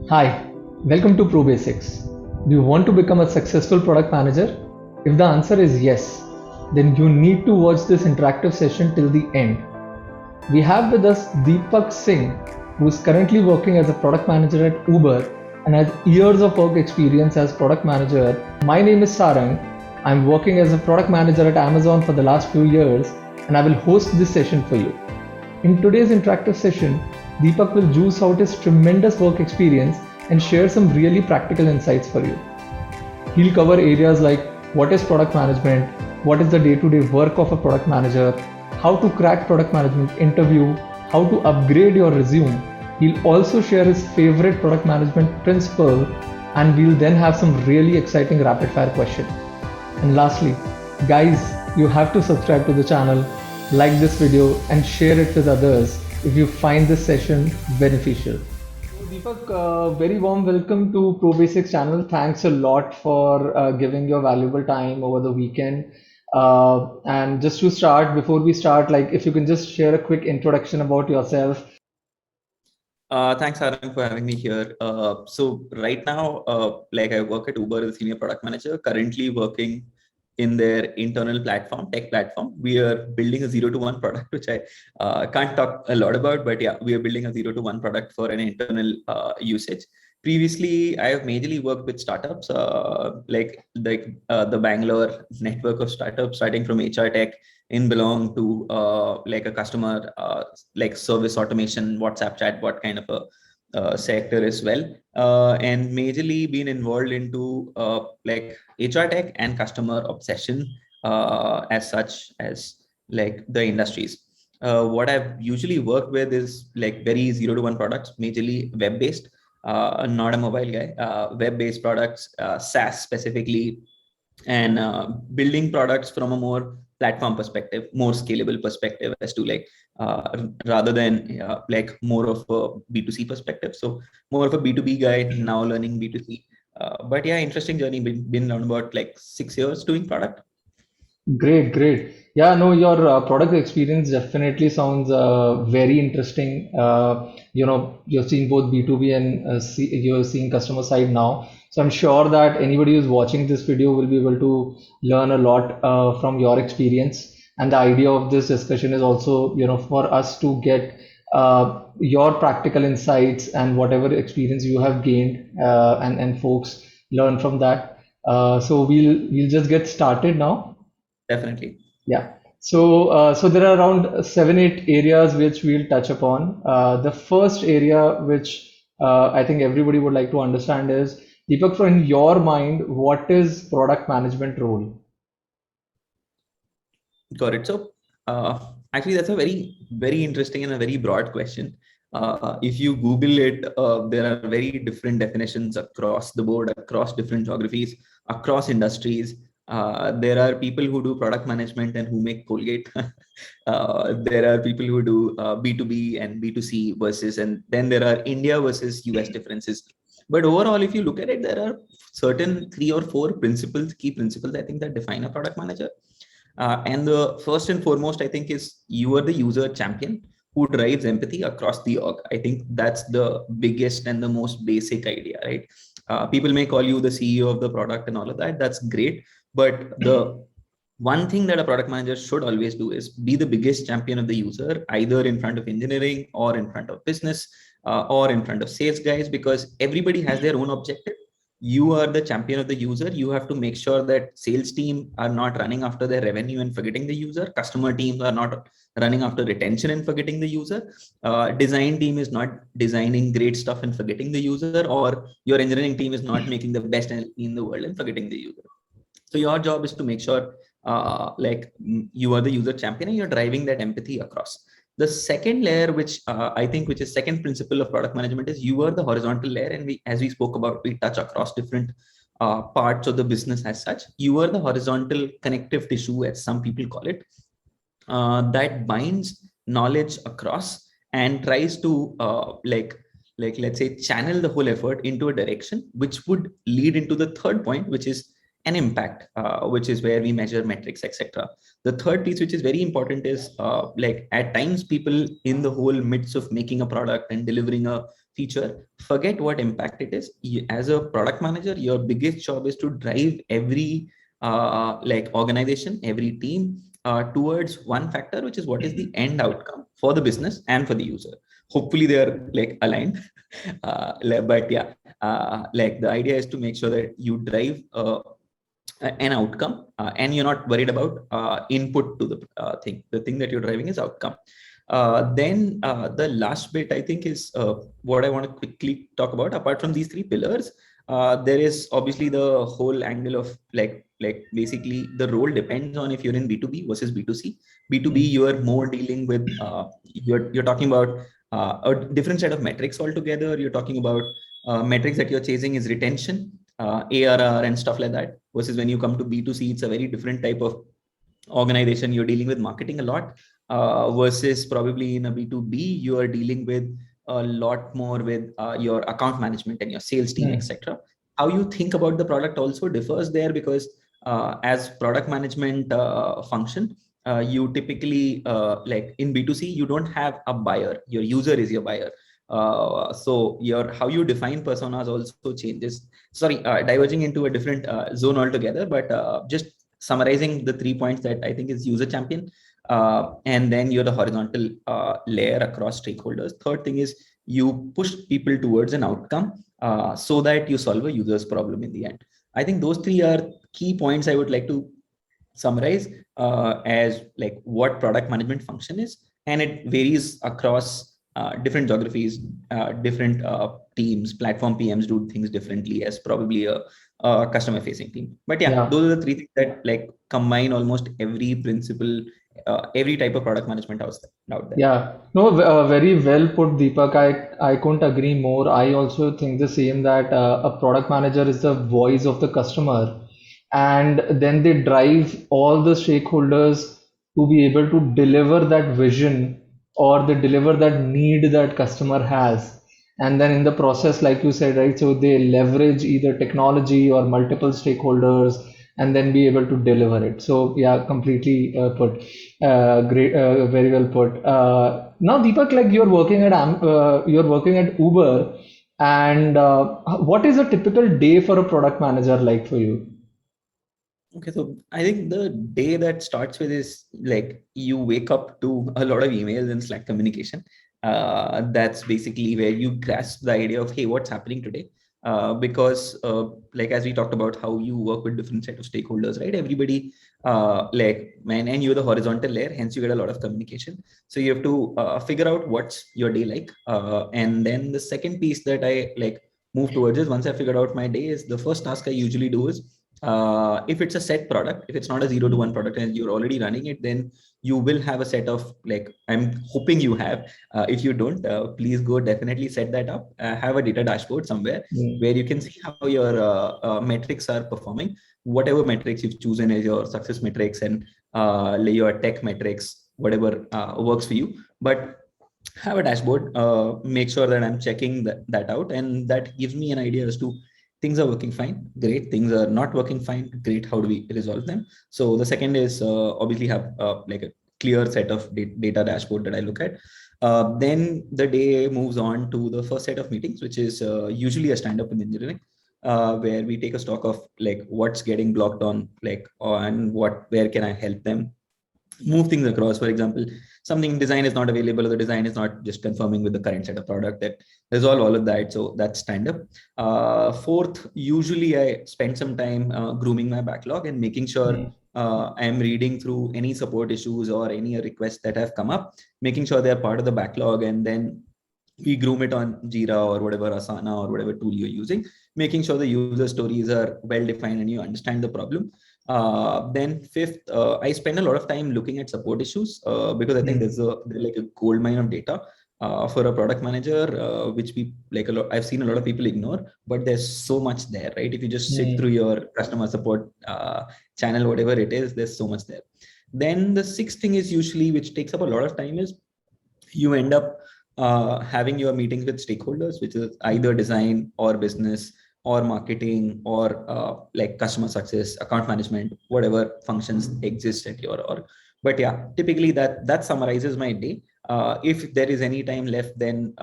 Hi, welcome to Pro Basics. Do you want to become a successful product manager? If the answer is yes, then you need to watch this interactive session till the end. We have with us Deepak Singh, who is currently working as a product manager at Uber and has years of work experience as product manager. My name is Sarang. I'm working as a product manager at Amazon for the last few years and I will host this session for you. In today's interactive session, Deepak will juice out his tremendous work experience and share some really practical insights for you. He'll cover areas like what is product management, what is the day to day work of a product manager, how to crack product management interview, how to upgrade your resume. He'll also share his favorite product management principle, and we'll then have some really exciting rapid fire questions. And lastly, guys, you have to subscribe to the channel, like this video, and share it with others if you find this session beneficial. So Deepak, very warm welcome to Pro Basics channel. Thanks a lot for giving your valuable time over the weekend. And just to start, before we start, like if you can just share a quick introduction about yourself. Thanks, Arun, for having me here. So right now, like I work at Uber as a senior product manager, currently working in their internal platform, tech platform. We are building a 0 to 1 product, which I can't talk a lot about, but yeah, we are building a 0 to 1 product for an internal usage. Previously, I have majorly worked with startups, like the Bangalore network of startups, starting from HR tech in belong to like a customer like service automation, WhatsApp chatbot kind of a sector as well, and majorly been involved into like HR tech and customer obsession as such as like the industries. What I've usually worked with is like very 0 to 1 products, majorly web-based, not a mobile guy, web-based products, SaaS specifically, and building products from a more platform perspective, more scalable perspective as to like rather than like more of a B2C perspective. So more of a B2B guy now learning B2C. But yeah, interesting journey. Been around about like 6 years doing product. Great, great. Yeah, no, your product experience definitely sounds very interesting. You're seeing both B2B and you're seeing customer side now. So I'm sure that anybody who's watching this video will be able to learn a lot from your experience. And the idea of this discussion is also, for us to get your practical insights and whatever experience you have gained, and folks learn from that. So we'll just get started now. Definitely. Yeah. So there are around 7, 8 areas which we'll touch upon. The first area which I think everybody would like to understand is, Deepak, in your mind, what is product management role? Got it. So actually, that's a very interesting and a very broad question. If you Google it, there are very different definitions across the board, across different geographies, across industries. There are people who do product management and who make Colgate. There are people who do B2B and B2C versus, and then there are India versus US differences. But overall, if you look at it, there are certain 3 or 4 principles, key principles, I think, that define a product manager. And the first and foremost, I think, is you are the user champion who drives empathy across the org. I think that's the biggest and the most basic idea, right? People may call you the CEO of the product and all of that. That's great. But the one thing that a product manager should always do is be the biggest champion of the user, either in front of engineering or in front of business or in front of sales guys, because everybody has their own objective. You are the champion of the user. You have to make sure that sales team are not running after their revenue and forgetting the user. Customer teams are not running after retention and forgetting the user. Design team is not designing great stuff and forgetting the user, or your engineering team is not making the best in the world and forgetting the user. So your job is to make sure you are the user champion and you're driving that empathy across. The second layer, which I think, which is second principle of product management, is you are the horizontal layer. And we, as we spoke about, we touch across different parts of the business as such. You are the horizontal connective tissue, as some people call it, that binds knowledge across and tries to let's say channel the whole effort into a direction which would lead into the third point, which is an impact, which is where we measure metrics, etc. The third piece, which is very important, is like at times people in the whole midst of making a product and delivering a feature, forget what impact it is. As a product manager, your biggest job is to drive every like organization, every team towards one factor, which is what is the end outcome for the business and for the user. Hopefully they are like aligned. But yeah, like the idea is to make sure that you drive an outcome and you're not worried about input to the thing. The thing that you're driving is outcome. Then the last bit I think is what I want to quickly talk about. Apart from these three pillars, there is obviously the whole angle of like basically the role depends on if you're in B2B versus B2C. B2B, you are more dealing with you're talking about a different set of metrics altogether. You're talking about metrics that you're chasing is retention, ARR and stuff like that. Versus when you come to B2C, it's a very different type of organization. You're dealing with marketing a lot, versus probably in a B2B, you are dealing with a lot more with your account management and your sales team, etc. How you think about the product also differs there, because as product management function, you typically like in B2C, you don't have a buyer. Your user is your buyer. So your how you define personas also changes. Sorry, diverging into a different zone altogether, but just summarizing the 3 points that I think is user champion, and then you're the horizontal layer across stakeholders. Third thing is you push people towards an outcome so that you solve a user's problem in the end. I think those three are key points I would like to summarize as like what product management function is, and it varies across different geographies, different teams. Platform PMs do things differently as probably a customer facing team. But yeah, those are the three things that like combine almost every principle, every type of product management out there. Yeah, no, very well put, Deepak. I couldn't agree more. I also think the same that a product manager is the voice of the customer, and then they drive all the stakeholders to be able to deliver that vision or they deliver that need that customer has. And then in the process, like you said, right, so they leverage either technology or multiple stakeholders and then be able to deliver it. So yeah, completely put. Great, very well put. Now, Deepak, like you're working at Uber, and what is a typical day for a product manager like for you? Okay, so I think the day that starts with is like you wake up to a lot of emails and Slack communication. That's basically where you grasp the idea of, hey, what's happening today? Because like as we talked about how you work with different set of stakeholders, right? Everybody like man, and you're the horizontal layer, hence you get a lot of communication. So you have to figure out what's your day like. And then the second piece that I like move towards is once I figured out my day is the first task I usually do is if it's a set product, if it's not a 0 to 1 product and you're already running it, then you will have a set of like, I'm hoping you have. If you don't, please go definitely set that up. Have a data dashboard somewhere where you can see how your metrics are performing. Whatever metrics you've chosen as your success metrics and your tech metrics, whatever works for you. But have a dashboard, make sure that I'm checking that out. And that gives me an idea as to things are working fine, great. Things are not working fine, great. How do we resolve them? So the second is obviously have like a clear set of data dashboard that I look at. Then the day moves on to the first set of meetings, which is usually a stand-up in engineering, where we take a stock of like what's getting blocked on like and where can I help them move things across. For example, something design is not available or the design is not just confirming with the current set of product, that resolve all of that. So that's stand up. Fourth, usually I spend some time grooming my backlog and making sure I'm reading through any support issues or any requests that have come up, making sure they're part of the backlog, and then we groom it on Jira or whatever, Asana or whatever tool you're using, making sure the user stories are well defined and you understand the problem. Then fifth, I spend a lot of time looking at support issues because I think there's like a gold mine of data for a product manager, which we like a lot. I've seen a lot of people ignore, but there's so much there, right? If you just sit through your customer support channel, whatever it is, there's so much there. Then the sixth thing is usually, which takes up a lot of time, is you end up having your meetings with stakeholders, which is either design or business or marketing or like customer success, account management, whatever functions exist at your org. But yeah, typically that summarizes my day. If there is any time left, then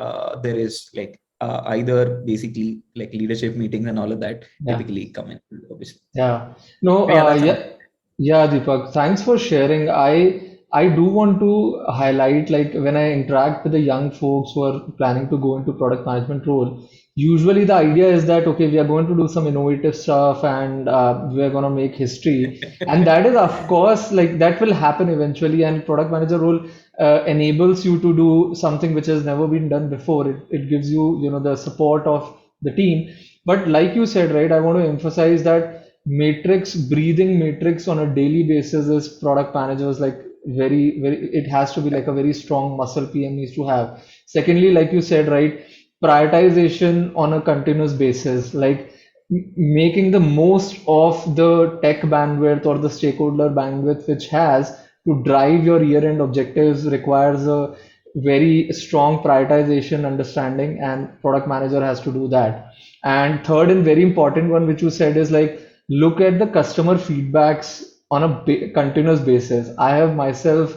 there is like either basically like leadership meetings and all of that Yeah. typically come in, obviously. Yeah. No, But yeah, that's something. yeah, Deepak, thanks for sharing. I do want to highlight, like when I interact with the young folks who are planning to go into product management role, usually the idea is that okay, we are going to do some innovative stuff and we are going to make history, and that is of course like that will happen eventually. And product manager role enables you to do something which has never been done before. It gives you, you know, the support of the team. But like you said, right, I want to emphasize that matrix, breathing matrix on a daily basis is product managers like very, it has to be like a very strong muscle PM needs to have. Secondly, like you said, right, prioritization on a continuous basis, like making the most of the tech bandwidth or the stakeholder bandwidth which has to drive your year-end objectives requires a very strong prioritization understanding, and product manager has to do that. And third and very important one, which you said, is like look at the customer feedbacks on a continuous basis. I have myself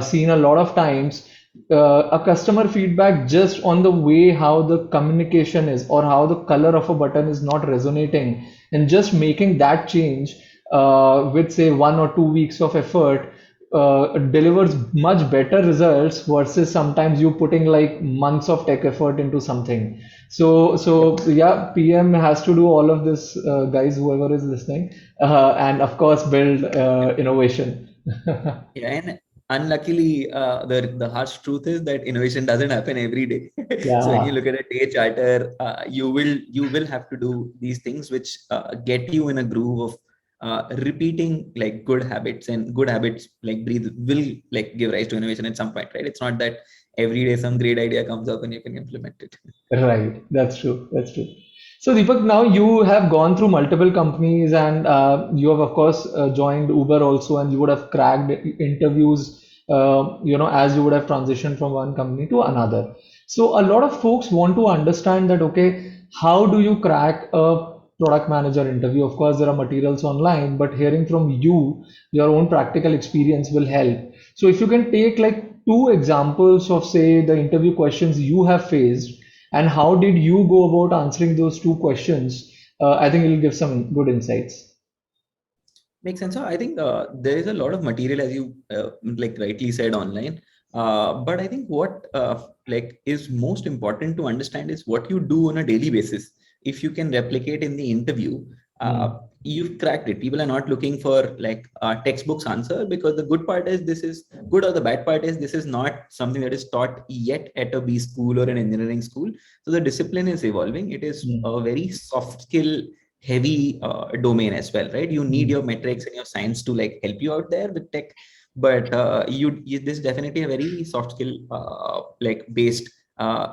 seen a lot of times a customer feedback just on the way how the communication is or how the color of a button is not resonating, and just making that change with say 1 or 2 weeks of effort delivers much better results versus sometimes you putting like months of tech effort into something. So yeah, PM has to do all of this, guys, whoever is listening, and of course build innovation. Yeah, and unluckily, the harsh truth is that innovation doesn't happen every day. So when you Yeah. look at a day charter, you will have to do these things which get you in a groove of repeating like good habits, and good habits like breathe will like give rise to innovation at some point, right? It's not that every day some great idea comes up and you can implement it. Right, that's true. That's true. So, Deepak, now you have gone through multiple companies and you have, of course, joined Uber also, and you would have cracked interviews, as you would have transitioned from one company to another. So, a lot of folks want to understand that, okay, how do you crack a product manager interview? Of course, there are materials online, but hearing from you, your own practical experience will help. So, if you can take like two examples of, say, the interview questions you have faced and how did you go about answering those two questions? I think it'll give some good insights. Makes sense. So I think there is a lot of material, as you like rightly said, online. But I think what like is most important to understand is what you do on a daily basis. If you can replicate in the interview, Hmm. you've cracked it. People are not looking for like textbooks answer, because the good part is this is good, or the bad part is this is not something that is taught yet at a B school or an engineering school. So the discipline is evolving. It is Hmm. a very soft skill heavy domain as well, right? You need Hmm. your metrics and your science to like help you out there with tech, but this is definitely a very soft skill like based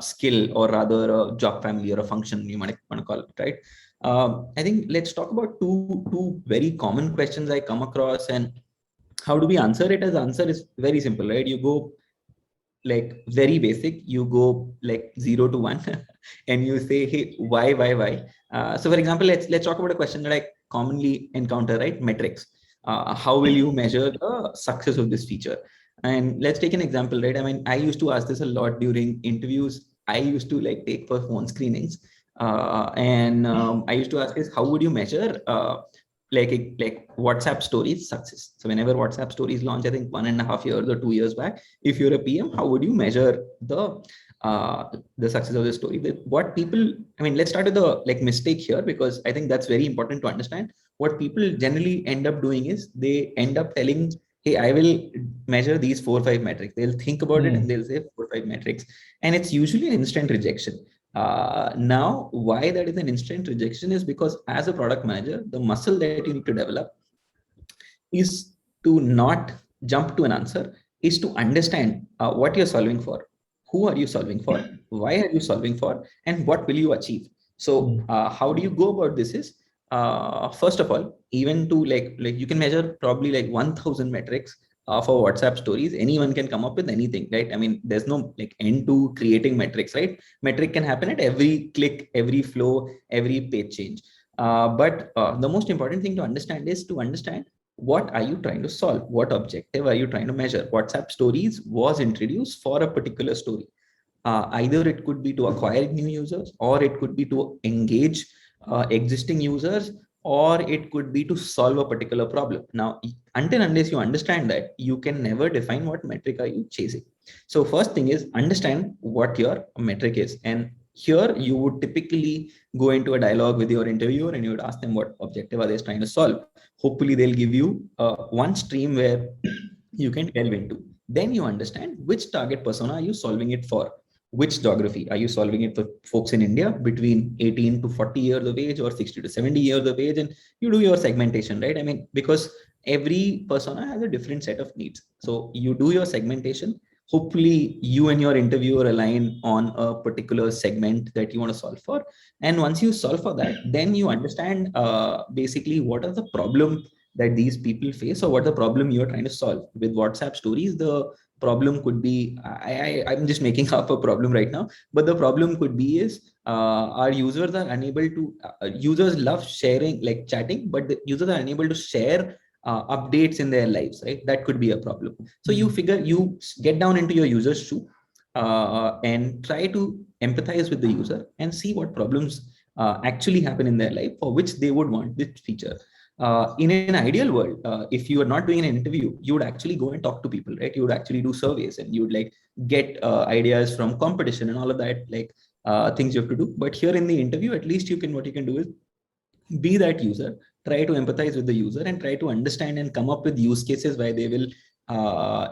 skill, or rather a job family or a function you might want to call it, right? I think let's talk about two very common questions I come across, and how do we answer it? As answer is very simple, right? You go like very basic, you go like 0 to 1 and you say, hey, why. So for example, let's talk about a question that I commonly encounter, right? Metrics. How will you measure the success of this feature? And let's take an example, right? I mean, I used to ask this a lot during interviews. I used to like take for phone screenings, and I used to ask is, how would you measure like WhatsApp stories success? So whenever WhatsApp stories launch, I think 1.5 years or 2 years back, if you're a PM, how would you measure the success of the story? What people, I mean, let's start with the like mistake here, because I think that's very important to understand. What people generally end up doing is they end up telling, hey, I will measure these 4 or 5 metrics. They'll think about it and Hmm. they'll say 4 or 5 metrics, and it's usually an instant rejection. Now, why that is an instant rejection is because as a product manager, the muscle that you need to develop is to not jump to an answer, is to understand what you're solving for, who are you solving for, why are you solving for, and what will you achieve. So Hmm. how do you go about this is, first of all, even to like you can measure probably like 1000 metrics for WhatsApp stories. Anyone can come up with anything, right? I mean, there's no like end to creating metrics, right? Metric can happen at every click, every flow, every page change. But the most important thing to understand is to understand what are you trying to solve, what objective are you trying to measure. WhatsApp stories was introduced for a particular story. Either it could be to acquire new users, or it could be to engage existing users, or it could be to solve a particular problem. Now, until unless you understand that, you can never define what metric are you chasing. So first thing is understand what your metric is. And here you would typically go into a dialogue with your interviewer and you would ask them what objective are they trying to solve. Hopefully they'll give you one stream where you can delve into. Then you understand which target persona are you solving it for. Which geography are you solving it for? Folks in India between 18 to 40 years of age, or 60 to 70 years of age, and you do your segmentation, right? I mean, because every persona has a different set of needs. So you do your segmentation. Hopefully you and your interviewer align on a particular segment that you want to solve for. And once you solve for that, then you understand basically what are the problem that these people face, or what the problem you're trying to solve. With WhatsApp stories, the problem could be, I'm just making up a problem right now, but the problem could be is our users are unable to, users love sharing, like chatting, but the users are unable to share updates in their lives, right? That could be a problem. So you get down into your user's shoe and try to empathize with the user and see what problems actually happen in their life for which they would want this feature. In an ideal world, if you are not doing an interview, you would actually go and talk to people, right? You would actually do surveys and you would like get ideas from competition and all of that, like things you have to do. But here in the interview, at least what you can do is be that user, try to empathize with the user and try to understand and come up with use cases why they will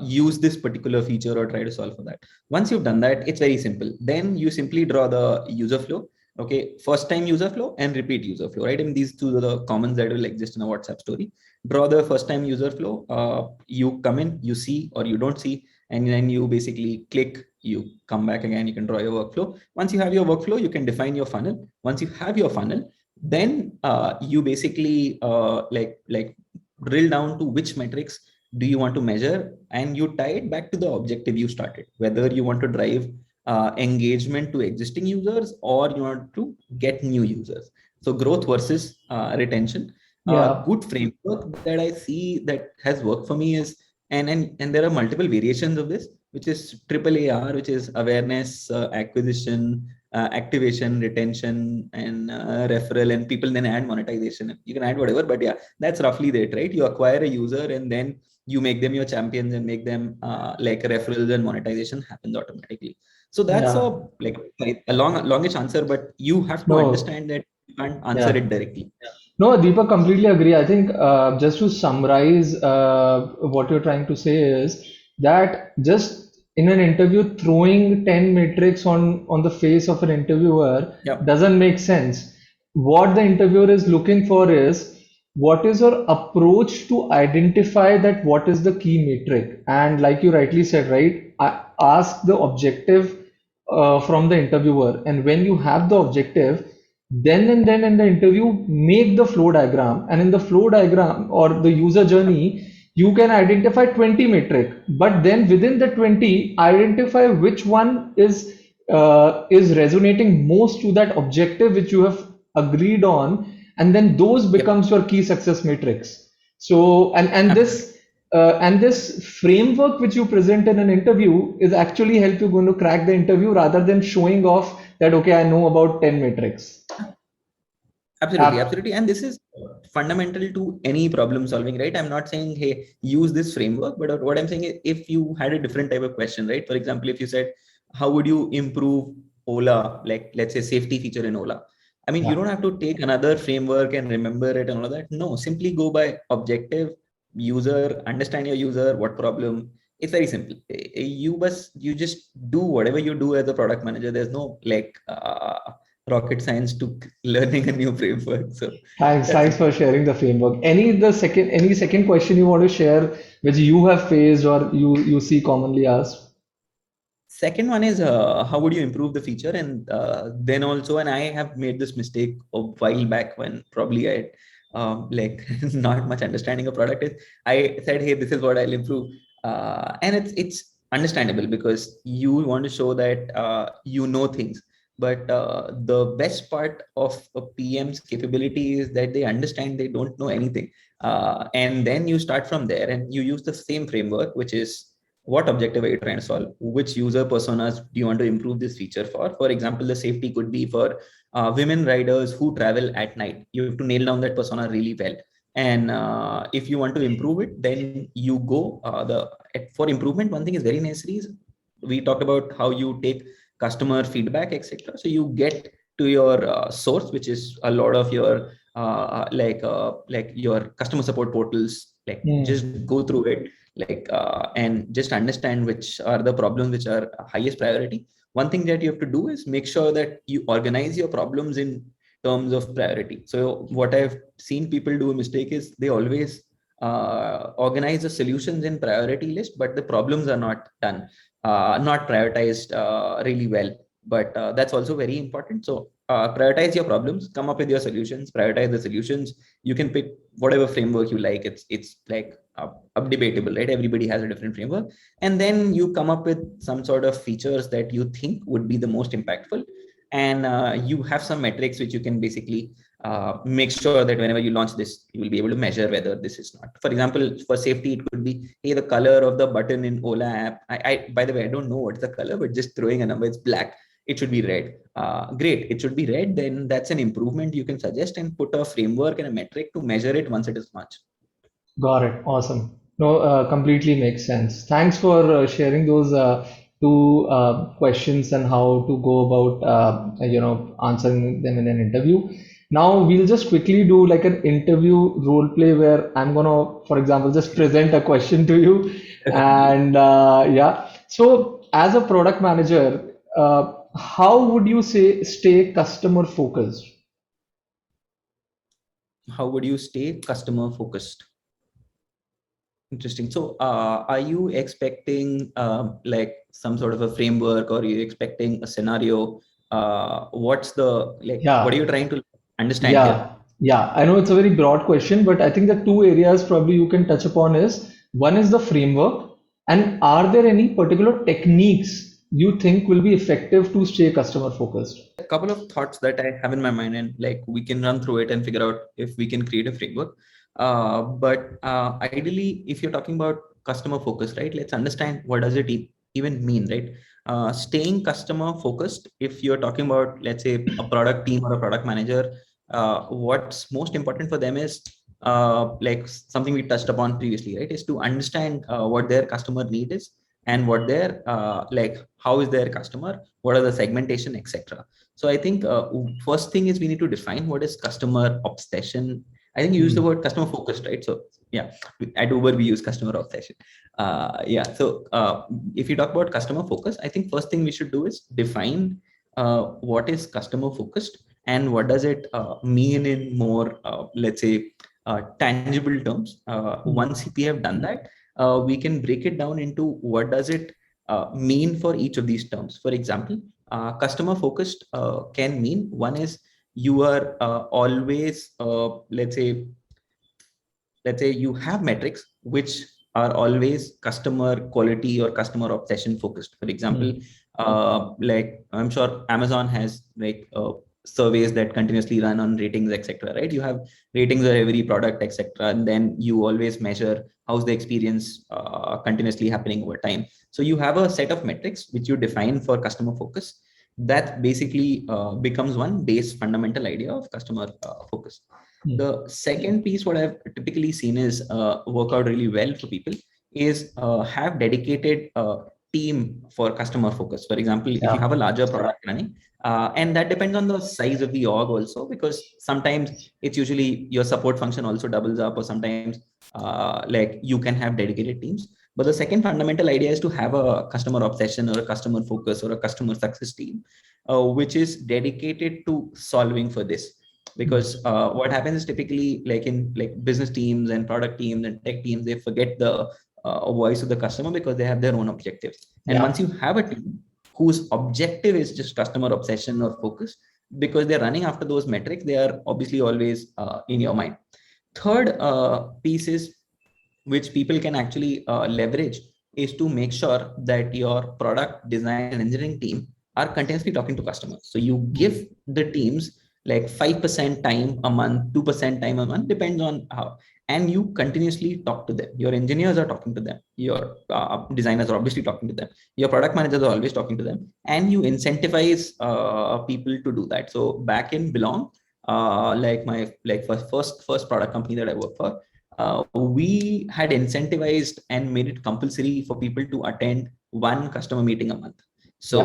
use this particular feature or try to solve for that. Once you've done that, it's very simple. Then you simply draw the user flow. Okay, first time user flow and repeat user flow, right? And these two are the commons that will exist in a WhatsApp story. Draw the first time user flow. You come in, you see or you don't see, and then you basically click, you come back again, you can draw your workflow. Once you have your workflow, you can define your funnel. Once you have your funnel, then you basically like drill down to which metrics do you want to measure, and you tie it back to the objective you started, whether you want to drive engagement to existing users or you want to get new users. So growth versus retention. Yeah. Good framework that I see that has worked for me is, and there are multiple variations of this, which is triple AR, which is awareness, acquisition, activation, retention, and referral, and people then add monetization. You can add whatever, but yeah, that's roughly that, right? You acquire a user and then you make them your champions and make them like referrals, and monetization happens automatically. So that's Yeah. a longish answer, but you have to No. understand that you can't answer Yeah. it directly. No, Deepak, completely agree. I think just to summarize what you're trying to say is that just in an interview, throwing 10 metrics on the face of an interviewer Yeah. doesn't make sense. What the interviewer is looking for is what is your approach to identify that what is the key metric. And like you rightly said, right, ask the objective from the interviewer. And when you have the objective, then and then in the interview, make the flow diagram. And in the flow diagram or the user journey, you can identify 20 metric. But then within the 20, identify which one is resonating most to that objective which you have agreed on, and then those Yep. becomes your key success matrix. So and this framework which you present in an interview is actually help you going to crack the interview rather than showing off that okay, I know about 10 metrics. Absolutely, App. absolutely. And this is fundamental to any problem solving, right? I'm not saying, hey, use this framework, but what I'm saying is if you had a different type of question, right? For example, if you said, how would you improve Ola, like let's say safety feature in Ola? I mean, you Yeah. don't have to take another framework and remember it and all of that. No, simply go by objective user, understand your user, what problem. It's very simple. You just do whatever you do as a product manager. There's no like rocket science to learning a new framework. So Thanks, that's thanks it. for sharing the framework. Any second question you want to share which you have faced or you see commonly asked? Second one is how would you improve the feature? And then also, and I have made this mistake a while back when probably I had like not much understanding of product is I said, hey, this is what I'll improve. And it's understandable because you want to show that you know things. But the best part of a PM's capability is that they understand they don't know anything. And then you start from there and you use the same framework, which is what objective are you trying to solve? Which user personas do you want to improve this feature for? For example, the safety could be for women riders who travel at night. You have to nail down that persona really well. And if you want to improve it, then you go for improvement. One thing is very necessary. We talked about how you take customer feedback, etc. So you get to your source, which is a lot of your like your customer support portals. Like just go through it, and just understand which are the problems which are highest priority. One thing that you have to do is make sure that you organize your problems in terms of priority. So what I've seen people do a mistake is they always organize the solutions in priority list, but the problems are not done, not prioritized really well. But that's also very important. So prioritize your problems, come up with your solutions, prioritize the solutions. You can pick whatever framework you like. It's like debatable, right? Everybody has a different framework, and then you come up with some sort of features that you think would be the most impactful, and you have some metrics which you can basically make sure that whenever you launch this, you will be able to measure whether this is not. For example, for safety, it could be, hey, the color of the button in Ola app. I by the way, I don't know what's the color, but just throwing a number, it's black. It should be red. Great, it should be red. Then that's an improvement you can suggest and put a framework and a metric to measure it once it is launched. Got it. Awesome. No, completely makes sense. Thanks for sharing those two questions and how to go about answering them in an interview. Now we'll just quickly do like an interview role play where I'm gonna, for example, just present a question to you, and yeah. So as a product manager, how would you say stay customer focused? How would you stay customer focused? Interesting. So, are you expecting like some sort of a framework, or are you expecting a scenario? What's the like? What are Yeah. you trying to understand here? Yeah. I know it's a very broad question, but I think the two areas probably you can touch upon is one is the framework, and are there any particular techniques you think will be effective to stay customer focused? A couple of thoughts that I have in my mind, and like we can run through it and figure out if we can create a framework. But ideally, if you're talking about customer focus, right? Let's understand what does it even mean, right? Staying customer focused. If you're talking about, let's say, a product team or a product manager, what's most important for them is like something we touched upon previously, right? Is to understand what their customer need is, and what their like how is their customer, what are the segmentation, etc. So I think first thing is we need to define what is customer obsession. I think you use the word customer focused, right? So yeah, at Uber we use customer obsession. Yeah, so if you talk about customer focus, I think first thing we should do is define what is customer focused, and what does it mean in more let's say tangible terms. Once we have done that, we can break it down into what does it mean for each of these terms. For example, customer focused can mean, one is you are always let's say you have metrics which are always customer quality or customer obsession focused. For example, like I'm sure Amazon has like surveys that continuously run on ratings, etc. Right? You have ratings of every product, etc. And then you always measure how's the experience continuously happening over time. So you have a set of metrics which you define for customer focus. That basically becomes one base fundamental idea of customer focus. The second piece, what I've typically seen is work out really well for people, is have dedicated team for customer focus. For example, if you have a larger product running, and that depends on the size of the org also, because sometimes it's usually your support function also doubles up, or sometimes like you can have dedicated teams. But the second fundamental idea is to have a customer obsession or a customer focus or a customer success team, which is dedicated to solving for this. Because what happens is typically like in like business teams and product teams and tech teams, they forget the voice of the customer because they have their own objectives. And once you have a team whose objective is just customer obsession or focus, because they're running after those metrics, they are obviously always in your mind. Third piece is, which people can actually leverage, is to make sure that your product design and engineering team are continuously talking to customers. So you give the teams like 5% time a month, 2% time a month, depends on how. and you continuously talk to them. Your engineers are talking to them. Your designers are obviously talking to them. Your product managers are always talking to them, and you incentivize people to do that. So back in Belong, like my first product company that I work for, we had incentivized and made it compulsory for people to attend one customer meeting a month. So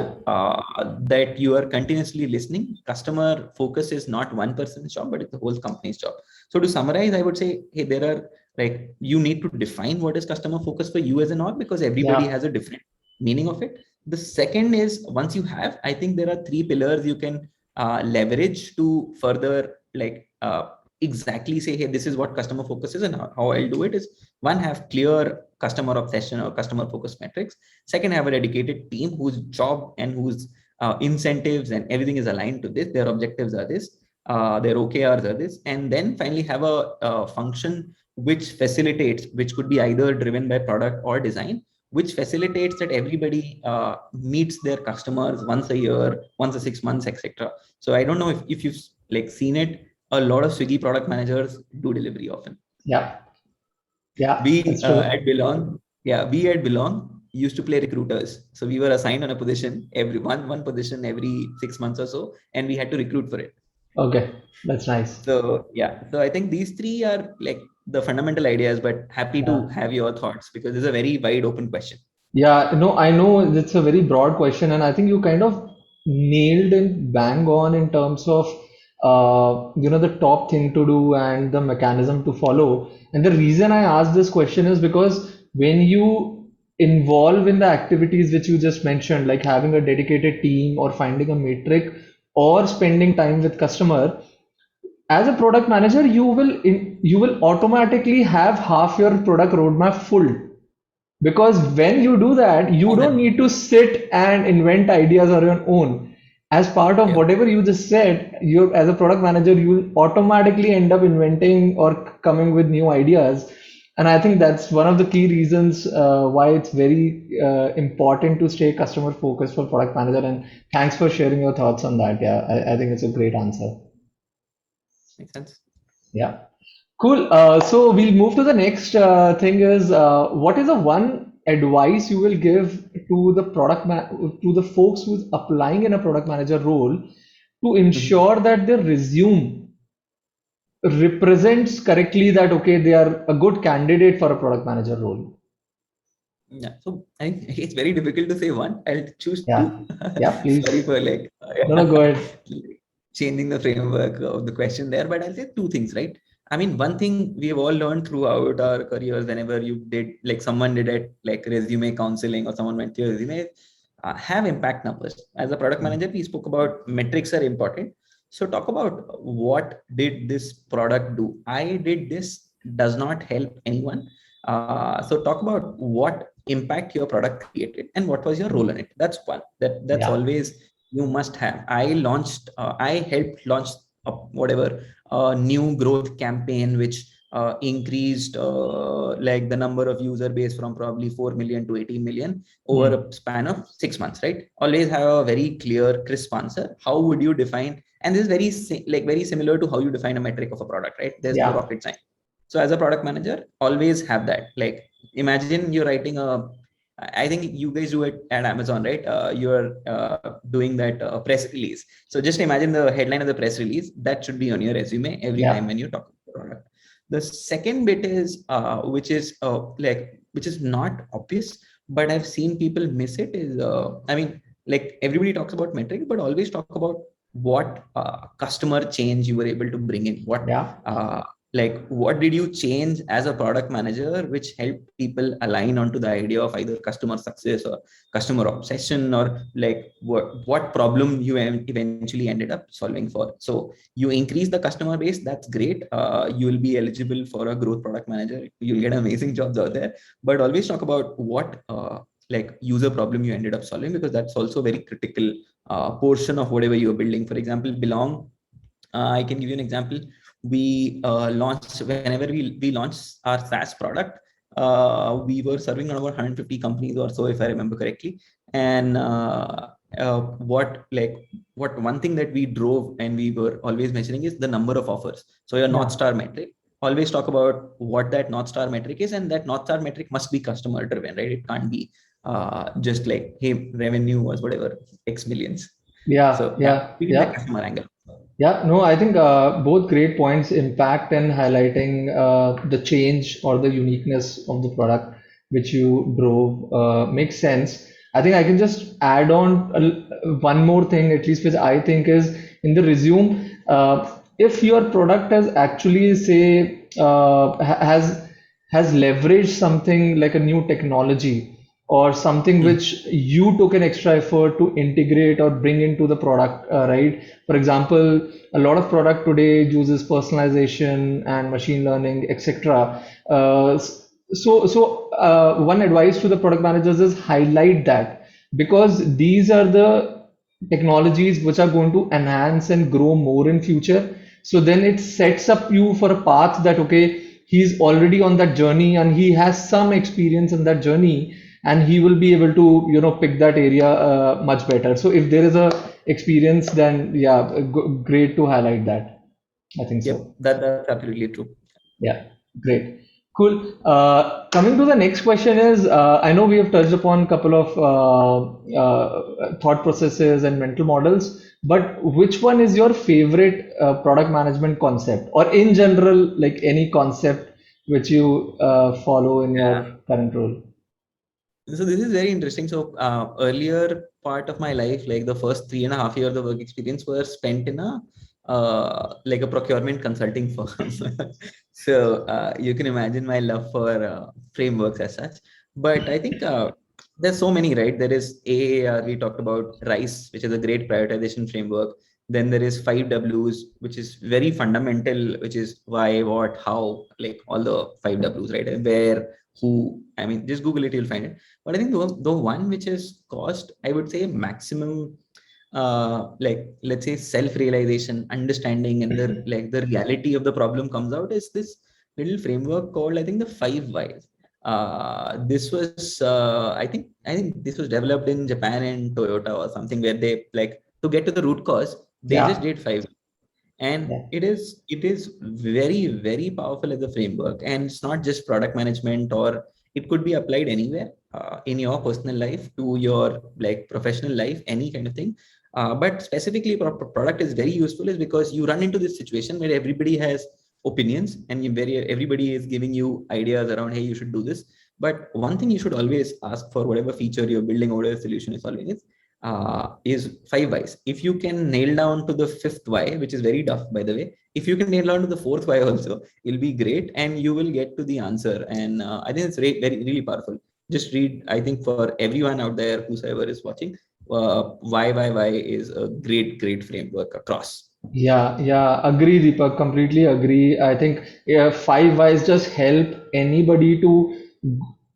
that you are continuously listening. Customer focus is not one person's job, but it's the whole company's job. So to summarize, I would say, hey, there are like, you need to define what is customer focus for you as an org, because everybody has a different meaning of it. The second is, once you have, I think there are three pillars you can leverage to further exactly say, hey, this is what customer focus is, and how I'll do it is, one, have clear customer obsession or customer focus metrics. Second, have a dedicated team whose job and whose incentives and everything is aligned to this. Their objectives are this, their OKRs are this. And then finally have a function which facilitates, which could be either driven by product or design, which facilitates that everybody meets their customers once a year, once a 6 months, etc. So I don't know if you've like seen it, a lot of Swiggy product managers do delivery often. Yeah. We at Belong, we at Belong used to play recruiters. So we were assigned on a position, one position every 6 months or so, and we had to recruit for it. Okay, that's nice. So so I think these three are like the fundamental ideas, but happy to have your thoughts, because it's a very wide open question. Yeah, no, I know it's a very broad question, and I think you kind of nailed and bang on in terms of the top thing to do and the mechanism to follow. And the reason I asked this question is because when you involve in the activities which you just mentioned, like having a dedicated team or finding a metric or spending time with customer, as a product manager, you will automatically have half your product roadmap full. Because when you do that, you don't need to sit and invent ideas on your own. As part of whatever you just said, you as a product manager, you will automatically end up inventing or coming with new ideas. And I think that's one of the key reasons why it's very important to stay customer focused for product manager. And thanks for sharing your thoughts on that. Yeah, I think it's a great answer. Makes sense. Yeah. Cool. So we'll move to the next thing is what is the one advice you will give to the to the folks who's applying in a product manager role to ensure that their resume represents correctly that okay, they are a good candidate for a product manager role. Yeah, so I think it's very difficult to say one. I'll choose two. Yeah, please. Sorry for No, go ahead. changing the framework of the question there, but I'll say two things, right? I mean, one thing we have all learned throughout our careers, whenever you did, like someone did it, like resume counseling, or someone went to your resume, have impact numbers. As a product manager, we spoke about metrics are important. So talk about what did this product do? I did this, does not help anyone. So talk about what impact your product created and what was your role in it. That's one. That's always you must have. I helped launch whatever new growth campaign, which increased like the number of user base from probably 4 million to 18 million over a span of 6 months, right? Always have a very clear, crisp answer. How would you define? And this is very similar to how you define a metric of a product, right? There's no rocket science. So as a product manager, always have that. Like imagine you're writing I think you guys do it at Amazon, right? You're doing that press release. So just imagine the headline of the press release that should be on your resume every time when you talk about the product. The second bit is which is not obvious, but I've seen people miss it. Is I mean, like everybody talks about metrics, but always talk about what customer change you were able to bring in. What did you change as a product manager which helped people align onto the idea of either customer success or customer obsession, or like what problem you eventually ended up solving for? So you increase the customer base, that's great. You will be eligible for a growth product manager. You'll get amazing jobs out there, but always talk about what like user problem you ended up solving, because that's also a very critical portion of whatever you're building. For example, Belong, I can give you an example. We launched, whenever we launched our SaaS product, we were serving around 150 companies or so, if I remember correctly. And what one thing that we drove and we were always mentioning is the number of offers. So your North Star metric always talk about what that North Star metric is, and that North Star metric must be customer driven, right? It can't be just like, hey, revenue was whatever X millions. Yeah, So yeah, yeah, we get that yeah. customer angle. Yeah, no, I think both great points, impact and highlighting the change or the uniqueness of the product which you drove makes sense. I think I can just add on one more thing, at least which I think is in the resume. If your product has actually, say, has leveraged something like a new technology or something Hmm. which you took an extra effort to integrate or bring into the product, right? For example, a lot of product today uses personalization and machine learning, etc. One advice to the product managers is highlight that, because these are the technologies which are going to enhance and grow more in future. So then it sets up you for a path that, okay, he's already on that journey and he has some experience in that journey, and he will be able to, pick that area much better. So if there is a experience, then yeah, great to highlight that. I think Yep, so. that's absolutely true. Yeah, great. Cool. Coming to the next question is, I know we have touched upon a couple of thought processes and mental models, but which one is your favorite product management concept, or in general, like any concept which you follow in Yeah. your current role? So this is very interesting. So earlier part of my life, like the first 3.5 years of work experience, were spent in a like a procurement consulting firm. So you can imagine my love for frameworks as such. But I think there's so many, right? There is AAR, we talked about RICE, which is a great prioritization framework. Then there is 5 Ws, which is very fundamental, which is why, what, how, like all the 5 Ws, right? Where, who, I mean, just Google it, you'll find it. But I think the one which has caused, I would say, maximum, like let's say self-realization, understanding, and the reality of the problem comes out is this little framework called, I think, the 5 Whys. This was, I think this was developed in Japan and Toyota or something, where they, like, to get to the root cause, they just Yeah, did five, and yeah, it is very, very powerful as a framework. And it's not just product management, or it could be applied anywhere in your personal life to your like professional life, any kind of thing. But specifically product is very useful, is because you run into this situation where everybody has opinions, and everybody is giving you ideas around, hey, you should do this. But one thing you should always ask for, whatever feature you're building or whatever solution you're solving, is 5 Whys. If you can nail down to the 5th Why, which is very tough, by the way, if you can nail down to the 4th Why also, it'll be great, and you will get to the answer. And I think it's very, really powerful. Just read, I think, for everyone out there, whosoever is watching, why is a great, great framework across. yeah, yeah. Agree, Deepak. Completely agree. I think, yeah, 5 Whys just help anybody to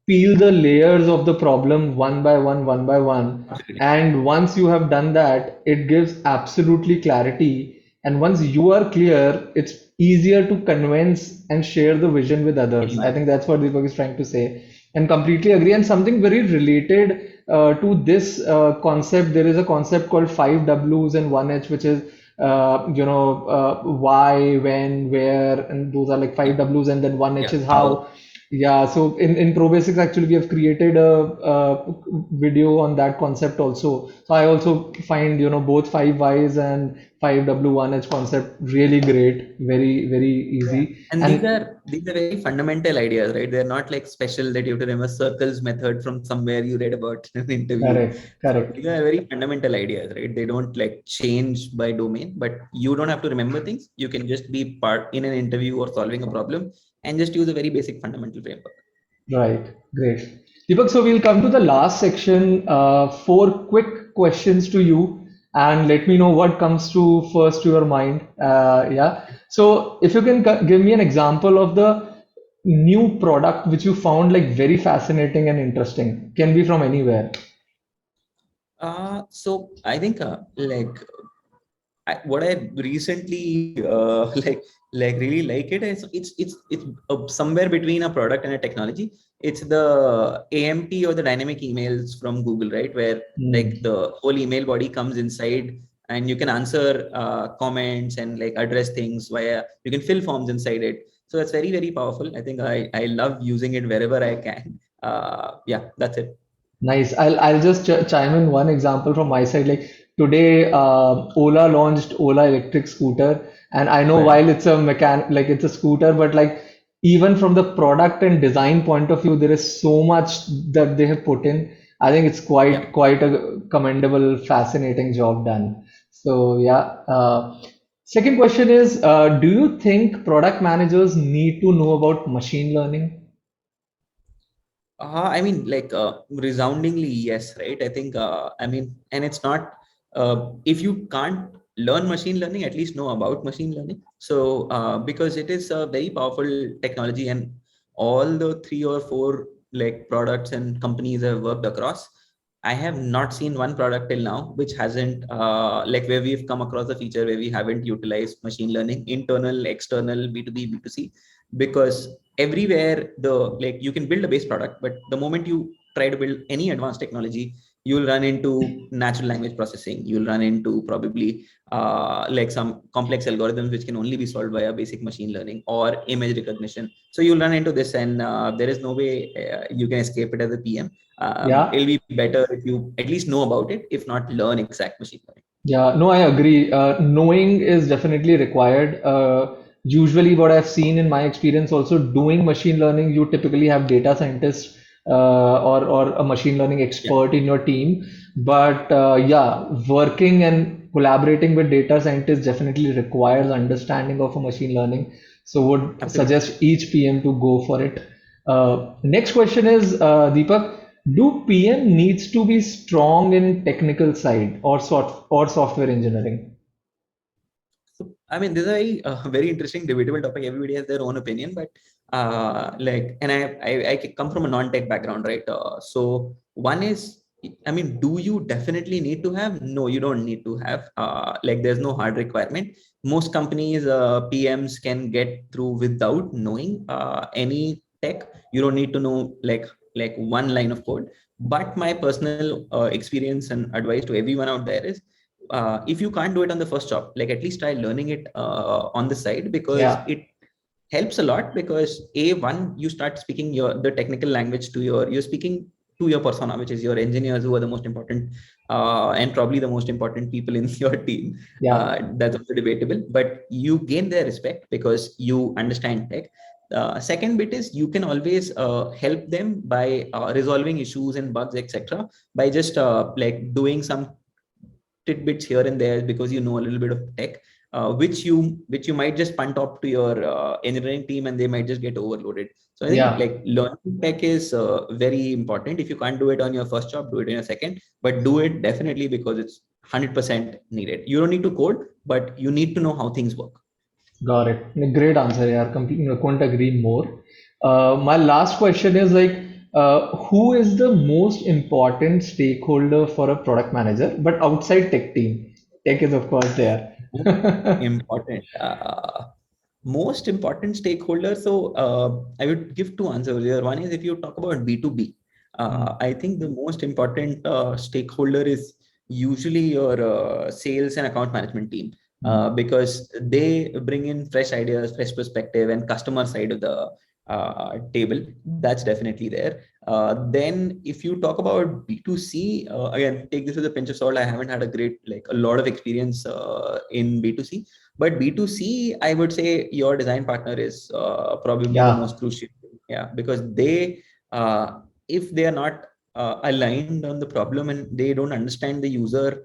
peel the layers of the problem one by one, one by one. Absolutely. And once you have done that, it gives absolutely clarity. And once you are clear, it's easier to convince and share the vision with others. I Anyone. think that's what Deepak is trying to say. And completely agree. And something very related to this concept, there is a concept called 5 Ws and 1 H, which is why, when, where, and those are like Yeah. 5 Ws, and then 1 H Yeah. is How? how. Yeah, so in ProBasics, actually, we have created a video on that concept also. So I also find, both 5 Whys and 5W1H concept really great, very, very Yeah. easy. And And these are very fundamental ideas, right? They're not like special that you have to remember circles method from somewhere you read about in an interview. correct, So correct. these are very fundamental ideas, right? They don't like change by domain, but you don't have to remember things. You can just be part in an interview or solving a problem, and just use a very basic fundamental framework. Right, great. Deepak, so we'll come to the last section. Four quick questions to you, and let me know what comes to first to your mind. Yeah. So if you can give me an example of the new product which you found like very fascinating and interesting, can be from anywhere. So I think what I recently like really like it is, it's somewhere between a product and a technology. It's the AMP, or the dynamic emails from Google, right? Where like Hmm. the whole email body comes inside, and you can answer comments and like address things via, you can fill forms inside it. So that's very, very powerful. I think I love using it wherever I can. Yeah, that's it. Nice. I'll just chime in one example from my side. Like today, Ola launched Ola electric scooter, and I know Right. while it's a like it's a scooter, but like even from the product and design point of view, there is so much that they have put in. I think it's Yeah. quite a commendable, fascinating job done. So yeah. Second question is, do you think product managers need to know about machine learning? I mean, like resoundingly yes, right? I think, I mean, and it's not, if you can't learn machine learning, at least know about machine learning. So, because it is a very powerful technology, and all the 3 or 4 like products and companies I've worked across, I have not seen one product till now which hasn't, like where we've come across a feature where we haven't utilized machine learning, internal, external, B2B, B2C, because everywhere the like you can build a base product, but the moment you try to build any advanced technology, you'll run into natural language processing, you'll run into probably like some complex algorithms which can only be solved by a basic machine learning or image recognition. So you'll run into this, and there is no way you can escape it as a PM. Yeah. It'll be better if you at least know about it, if not learn exact machine learning. Yeah, no, I agree. Knowing is definitely required. Usually, what I've seen in my experience, also doing machine learning, you typically have data scientists or a machine learning Yeah, expert in your team. But yeah, working and collaborating with data scientists definitely requires understanding of a machine learning. So, would absolutely. suggest each PM to go for it. Next question is, Deepak. Do PM needs to be strong in technical side or software engineering? So, I mean, this is a very, very interesting, debatable topic. Everybody has their own opinion, but like, and I come from a non-tech background, right? So one is, I mean, do you definitely need to have? No, you don't need to have. Like, there's no hard requirement. Most companies, PMs can get through without knowing any tech. You don't need to know like one line of code. But my personal experience and advice to everyone out there is, if you can't do it on the first job, like at least try learning it on the side, because Yeah, it helps a lot. Because one, you start speaking the technical language to you're speaking to your persona, which is your engineers, who are the most important and probably the most important people in your team. yeah, That's also debatable, but you gain their respect because you understand tech. Second bit is, you can always help them by resolving issues and bugs, etc., by just like doing some tidbits here and there, because you know a little bit of tech, which you might just punt up to your engineering team, and they might just get overloaded. So I think yeah. like learning tech is very important. If you can't do it on your first job, do it in your second, but do it definitely, because it's 100% needed. You don't need to code, but you need to know how things work. Got it. Great answer. Yeah, completely. Couldn't agree more. My last question is like, who is the most important stakeholder for a product manager, but outside tech team? Tech is of course there. Important. Most important stakeholder. So I would give two answers here. One is, if you talk about B2B, Hmm. I think the most important stakeholder is usually your sales and account management team, Hmm. because they bring in fresh ideas, fresh perspective, and customer side of the table. That's definitely there. Then if you talk about B2C, again, take this with a pinch of salt. I haven't had a lot of experience in B2C, but B2C, I would say your design partner is probably the Yeah, most crucial. Yeah, because they, if they are not aligned on the problem, and they don't understand the user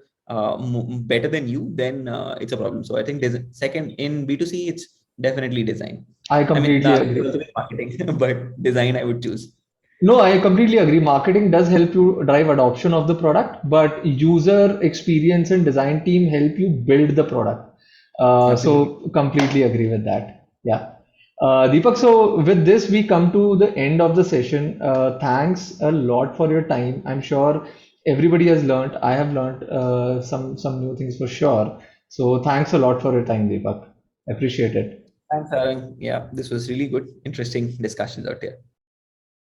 better than you, then it's a problem. So I think second, in B2C, it's definitely design. I I mean, the completely answer is agree. also marketing, but design I would choose. No, I completely agree. Marketing does help you drive adoption of the product, but user experience and design team help you build the product. Absolutely. So completely agree with that. Yeah. Deepak, so with this, we come to the end of the session. Thanks a lot for your time. I'm sure everybody has learned. I have learned some new things for sure. So thanks a lot for your time, Deepak. Appreciate it. Thanks, Arun. Yeah, this was really good, interesting discussions out here.